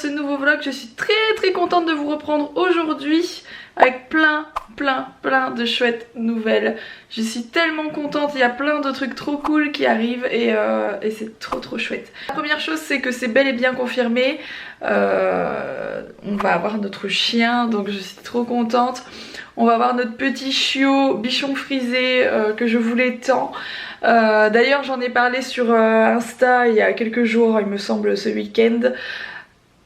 ce nouveau vlog. Je suis très contente de vous reprendre aujourd'hui avec plein de chouettes nouvelles. Je suis tellement contente, il y a plein de trucs trop cool qui arrivent et c'est trop chouette. La première chose, c'est que c'est bel et bien confirmé. On va avoir notre chien, donc je suis trop contente. On va avoir notre petit chiot bichon frisé que je voulais tant. D'ailleurs j'en ai parlé sur Insta il y a quelques jours, il me semble ce week-end.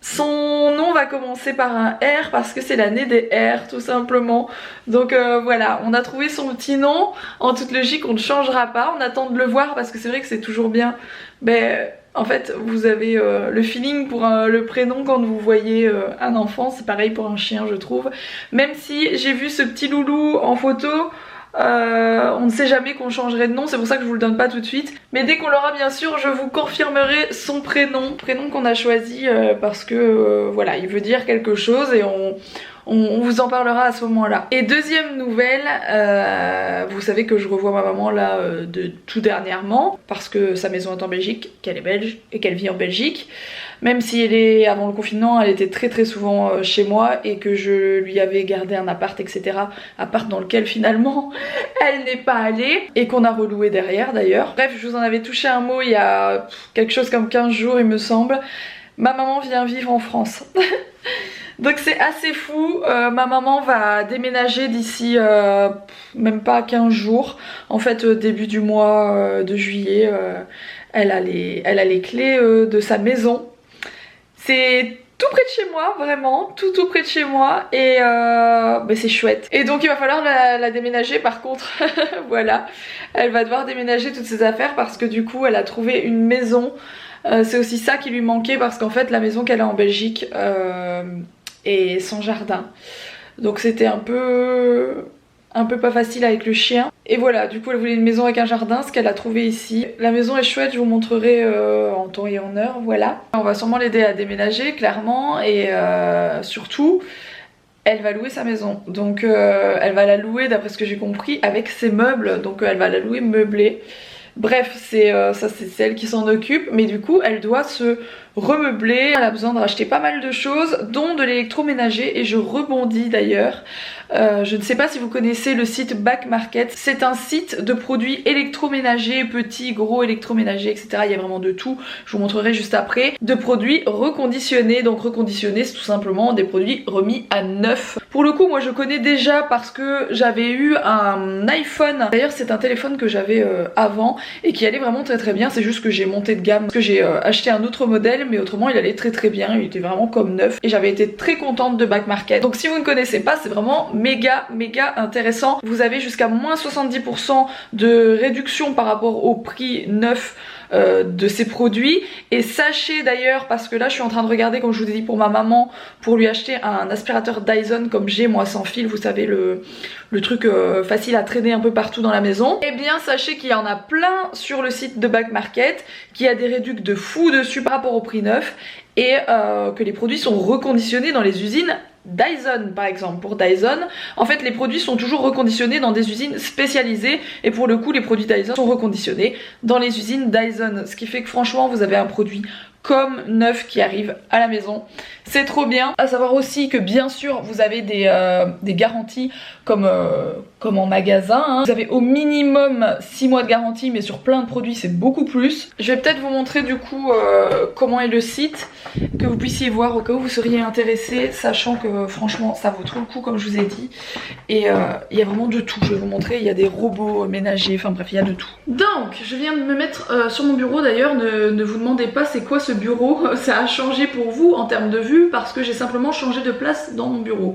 Son nom va commencer par un R parce que c'est l'année des R tout simplement. Donc voilà, on a trouvé son petit nom. En toute logique on ne changera pas, on attend de le voir parce que c'est vrai que c'est toujours bien. En fait vous avez le feeling pour le prénom quand vous voyez un enfant. C'est pareil pour un chien je trouve. Même si j'ai vu ce petit loulou en photo, on ne sait jamais qu'on changerait de nom, c'est pour ça que je vous le donne pas tout de suite. Mais dès qu'on l'aura bien sûr, je vous confirmerai son prénom qu'on a choisi parce que voilà, il veut dire quelque chose et on vous en parlera à ce moment là. Et deuxième nouvelle, vous savez que je revois ma maman là de tout dernièrement parce que sa maison est en Belgique, qu'elle est belge et qu'elle vit en Belgique. Même si avant le confinement elle était très souvent chez moi et que je lui avais gardé un appart etc. Appart dans lequel finalement elle n'est pas allée et qu'on a reloué derrière d'ailleurs. Bref, je vous en avais touché un mot il y a quelque chose comme 15 jours il me semble. Ma maman vient vivre en France. Donc c'est assez fou, ma maman va déménager d'ici même pas 15 jours. En fait début du mois de juillet, elle a les clés de sa maison. C'est tout près de chez moi, vraiment, tout près de chez moi et c'est chouette. Et donc il va falloir la déménager par contre, voilà. Elle va devoir déménager toutes ses affaires parce que du coup elle a trouvé une maison. C'est aussi ça qui lui manquait parce qu'en fait la maison qu'elle a en Belgique est sans jardin. Donc c'était un peu pas facile avec le chien. Et voilà, du coup elle voulait une maison avec un jardin, ce qu'elle a trouvé ici. La maison est chouette, je vous montrerai en temps et en heure, voilà. On va sûrement l'aider à déménager, clairement, et surtout, elle va louer sa maison. Donc elle va la louer, d'après ce que j'ai compris, avec ses meubles. Donc elle va la louer meublée. Bref, c'est elle qui s'en occupe, mais du coup elle doit se remeubler, elle a besoin de racheter pas mal de choses, dont de l'électroménager, et je rebondis d'ailleurs. Je ne sais pas si vous connaissez le site Back Market, c'est un site de produits électroménagers, petits, gros électroménagers, etc. Il y a vraiment de tout, je vous montrerai juste après. De produits reconditionnés, donc reconditionnés c'est tout simplement des produits remis à neuf. Pour le coup moi je connais déjà parce que j'avais eu un iPhone, d'ailleurs c'est un téléphone que j'avais avant et qui allait vraiment très bien, c'est juste que j'ai monté de gamme, parce que j'ai acheté un autre modèle mais autrement il allait très bien, il était vraiment comme neuf et j'avais été très contente de Back Market. Donc si vous ne connaissez pas, c'est vraiment méga intéressant. Vous avez jusqu'à moins 70% de réduction par rapport au prix neuf de ces produits. Et sachez d'ailleurs, parce que là je suis en train de regarder comme je vous ai dit pour ma maman, pour lui acheter un aspirateur Dyson comme j'ai moi sans fil, vous savez le truc facile à traîner un peu partout dans la maison. Et bien sachez qu'il y en a plein sur le site de Back Market, qu'il y a des réducs de fou dessus par rapport au prix neuf et que les produits sont reconditionnés dans les usines Dyson par exemple. Pour Dyson, en fait les produits sont toujours reconditionnés dans des usines spécialisées et pour le coup les produits Dyson sont reconditionnés dans les usines Dyson, ce qui fait que franchement vous avez un produit comme neuf qui arrive à la maison. C'est trop bien. À savoir aussi que bien sûr vous avez des garanties comme en magasin, hein. Vous avez au minimum 6 mois de garantie, mais sur plein de produits c'est beaucoup plus. Je vais peut-être vous montrer du coup comment est le site, que vous puissiez voir au cas où vous seriez intéressé, sachant que franchement ça vaut trop le coup comme je vous ai dit. Et il y a vraiment de tout, je vais vous montrer, il y a des robots ménagers, enfin bref il y a de tout. Donc je viens de me mettre sur mon bureau d'ailleurs, ne vous demandez pas c'est quoi ce bureau, ça a changé pour vous en termes de vue parce que j'ai simplement changé de place dans mon bureau.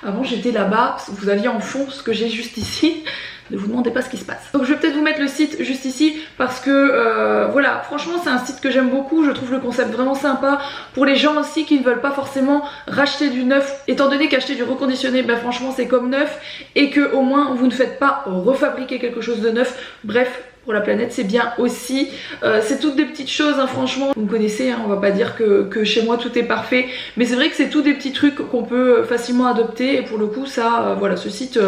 Avant j'étais là-bas, vous aviez en fond ce que j'ai juste ici. Ne vous demandez pas ce qui se passe. Donc je vais peut-être vous mettre le site juste ici parce que voilà, franchement c'est un site que j'aime beaucoup, je trouve le concept vraiment sympa pour les gens aussi qui ne veulent pas forcément racheter du neuf, étant donné qu'acheter du reconditionné, franchement c'est comme neuf et que au moins vous ne faites pas refabriquer quelque chose de neuf. Bref, pour la planète, c'est bien aussi. C'est toutes des petites choses, hein, franchement. Vous me connaissez, hein, on va pas dire que chez moi tout est parfait, mais c'est vrai que c'est tous des petits trucs qu'on peut facilement adopter. Et pour le coup, ça, voilà, ce site,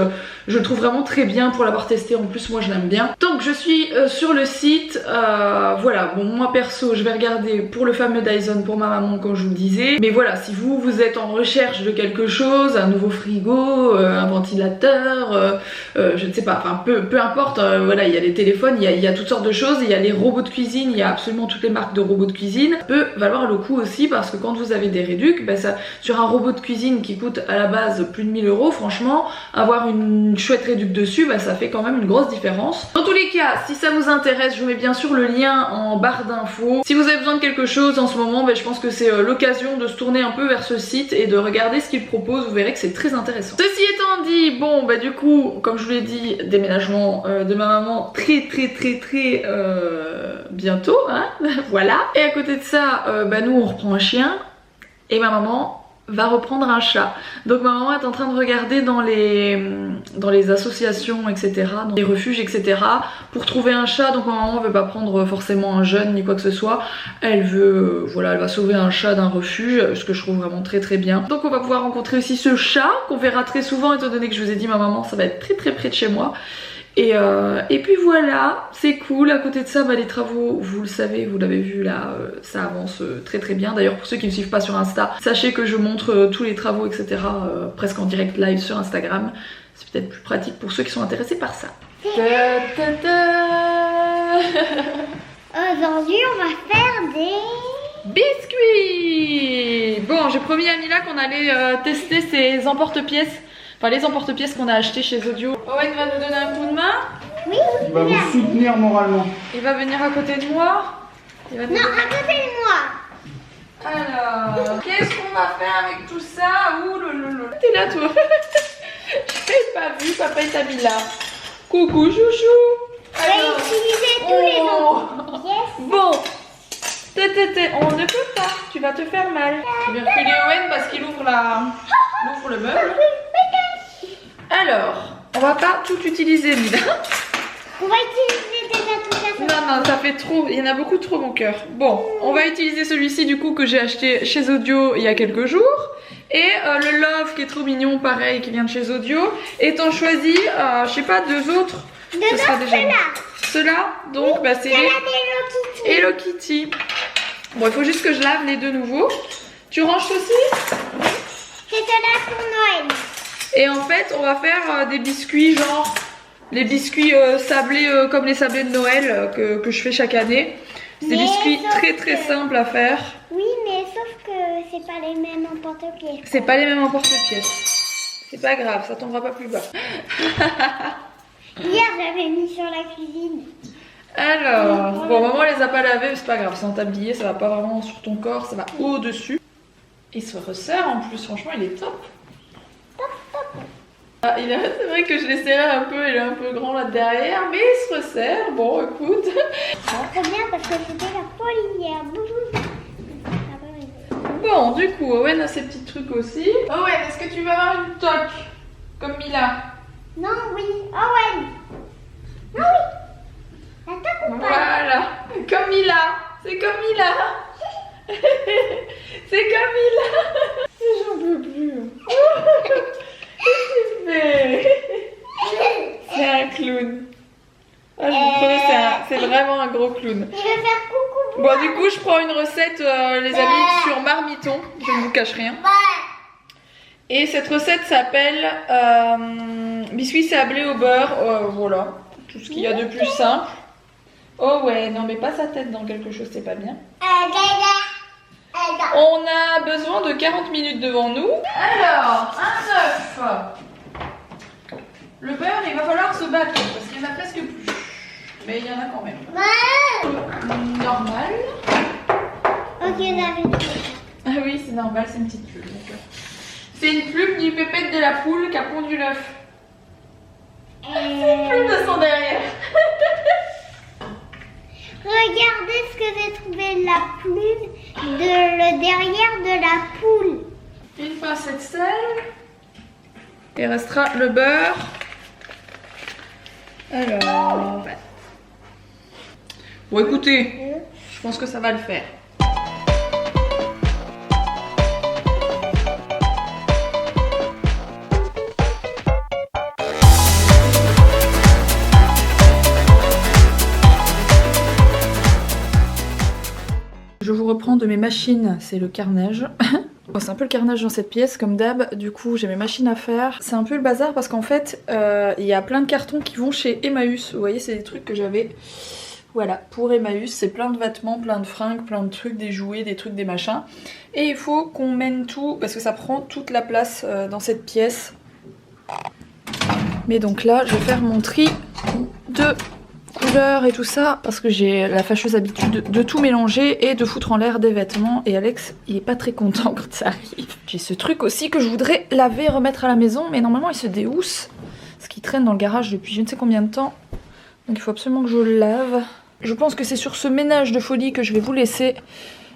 je le trouve vraiment très bien pour l'avoir testé. En plus, moi, je l'aime bien. Donc, je suis sur le site. Voilà, bon, moi perso, je vais regarder pour le fameux Dyson pour ma maman, comme je vous le disais. Mais voilà, si vous êtes en recherche de quelque chose, un nouveau frigo, un ventilateur, je ne sais pas, enfin peu importe, voilà, il y a les téléphones, il y a toutes sortes de choses, il y a les robots de cuisine, il y a absolument toutes les marques de robots de cuisine. Ça peut valoir le coup aussi parce que quand vous avez des réducs, bah ça, sur un robot de cuisine qui coûte à la base plus de 1000 €, franchement, avoir une chouette réduc dessus, bah ça fait quand même une grosse différence. Dans tous les cas, si ça vous intéresse, je vous mets bien sûr le lien en barre d'infos. Si vous avez besoin de quelque chose en ce moment, bah, je pense que c'est l'occasion de se tourner un peu vers ce site et de regarder ce qu'il propose. Vous verrez que c'est très intéressant. Ceci étant dit, bon bah du coup, comme je vous l'ai dit, déménagement de ma maman très bientôt, hein. Voilà. Et à côté de ça, bah nous on reprend un chien et ma maman va reprendre un chat. Donc ma maman est en train de regarder dans les associations, etc., dans les refuges, etc., pour trouver un chat. Donc ma maman veut pas prendre forcément un jeune ni quoi que ce soit. Elle veut, voilà, elle va sauver un chat d'un refuge, ce que je trouve vraiment très bien. Donc on va pouvoir rencontrer aussi ce chat qu'on verra très souvent, étant donné que je vous ai dit ma maman ça va être très près de chez moi. Et puis voilà, c'est cool. À côté de ça, bah, les travaux, vous le savez, vous l'avez vu là, ça avance très bien. D'ailleurs, pour ceux qui ne me suivent pas sur Insta, sachez que je montre tous les travaux, etc. Presque en direct live sur Instagram. C'est peut-être plus pratique pour ceux qui sont intéressés par ça. Aujourd'hui, on va faire des biscuits. Bon, j'ai promis à Mila qu'on allait tester ces emporte-pièces. Enfin, les emporte-pièces qu'on a achetés chez Zodio. Owen va nous donner un coup de main. Oui. Il va vous soutenir moralement. Il va venir à côté de moi. Il va nous Non, donner... à côté de moi. Alors, qu'est-ce qu'on va faire avec tout ça? Ouh lolo. T'es là toi. Je t'ai pas vu, papa et ta mis là. Coucou chouchou. On va utiliser tous les autres. Yes. Bon. On ne peut pas, tu vas te faire mal. Je vais reculer Owen parce qu'il ouvre le meuble. Alors, on va pas tout utiliser, Mila. On va utiliser déjà tout ça. Non, ça fait trop, il y en a beaucoup trop mon cœur. Bon, on va utiliser celui-ci du coup que j'ai acheté chez Zodio il y a quelques jours. Et le Love qui est trop mignon, pareil, qui vient de chez Zodio. Et t'en choisis, je sais pas, deux autres. Ce sera déjà ceux-là, donc bah, c'est les Hello Kitty. Bon, il faut juste que je lave les deux nouveaux. Tu ranges ceci? C'est cela pour Noël. Et en fait, on va faire des biscuits, genre les biscuits sablés comme les sablés de Noël que je fais chaque année. C'est des biscuits très simples à faire. Oui, mais sauf que c'est pas les mêmes emporte-pièces. C'est pas les mêmes emporte-pièces. C'est pas grave, ça tombera pas plus bas. Hier, j'avais mis sur la cuisine. Alors, bon, maman les a pas lavés, mais c'est pas grave, c'est en tablier, ça va pas vraiment sur ton corps, ça va au-dessus. Il se resserre en plus, franchement, il est top. Ah, c'est vrai que je l'ai serré un peu, il est un peu grand là derrière, mais il se resserre. Bon, écoute. Très bien parce que c'était la folie hier. Bon, du coup, Owen a ses petits trucs aussi. Owen, est-ce que tu veux avoir une toque comme Mila? Non, oui. Owen. Non, oui. La toque ou pas? Voilà, comme Mila. C'est comme Mila. C'est comme Mila. J'en peux plus. Qu'est-ce que tu fais? C'est un clown. Ah, je vous promets, c'est vraiment un gros clown. Il veut faire coucou. Bon, du coup, je prends une recette, les amis, sur Marmiton. Je ne vous cache rien. Et cette recette s'appelle biscuits sablés au beurre. Voilà, tout ce qu'il y a de plus simple. Oh ouais, non mais pas sa tête dans quelque chose, c'est pas bien. On a besoin de 40 minutes devant nous. Alors, un œuf. Le beurre, il va falloir se battre parce qu'il y en a presque plus. Mais il y en a quand même. Normal. Ok, David. Ah oui, c'est normal, c'est une petite plume. C'est une plume du pépette de la poule qui a pondu l'œuf. C'est une plume de son derrière. Regardez ce que j'ai trouvé, la plume de le derrière de la poule. Une pincée de sel. Il restera le beurre. Alors, Bon écoutez, je pense que ça va le faire. Je vous reprends de mes machines, c'est le carnage. Bon, c'est un peu le carnage dans cette pièce comme d'hab, du coup j'ai mes machines à faire. C'est un peu le bazar parce qu'en fait il y a plein de cartons qui vont chez Emmaüs. Vous voyez, c'est des trucs que j'avais, voilà, pour Emmaüs. C'est plein de vêtements, plein de fringues, plein de trucs, des jouets, des trucs, des machins. Et il faut qu'on mène tout parce que ça prend toute la place dans cette pièce. Mais donc là je vais faire mon tri de couleurs et tout ça parce que j'ai la fâcheuse habitude de tout mélanger et de foutre en l'air des vêtements, et Alex il est pas très content quand ça arrive. J'ai ce truc aussi que je voudrais laver et remettre à la maison, mais normalement il se déhousse parce qu'il traîne dans le garage depuis je ne sais combien de temps, donc il faut absolument que je le lave. Je pense que c'est sur ce ménage de folie que je vais vous laisser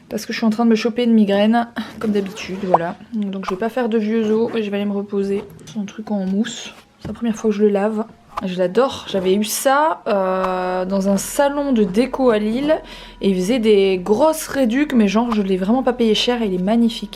parce que je suis en train de me choper une migraine comme d'habitude, voilà. Donc je vais pas faire de vieux os et je vais aller me reposer. C'est un truc en mousse, c'est la première fois que je le lave. Je l'adore, j'avais eu ça dans un salon de déco à Lille et il faisait des grosses réducs, mais genre je l'ai vraiment pas payé cher et il est magnifique.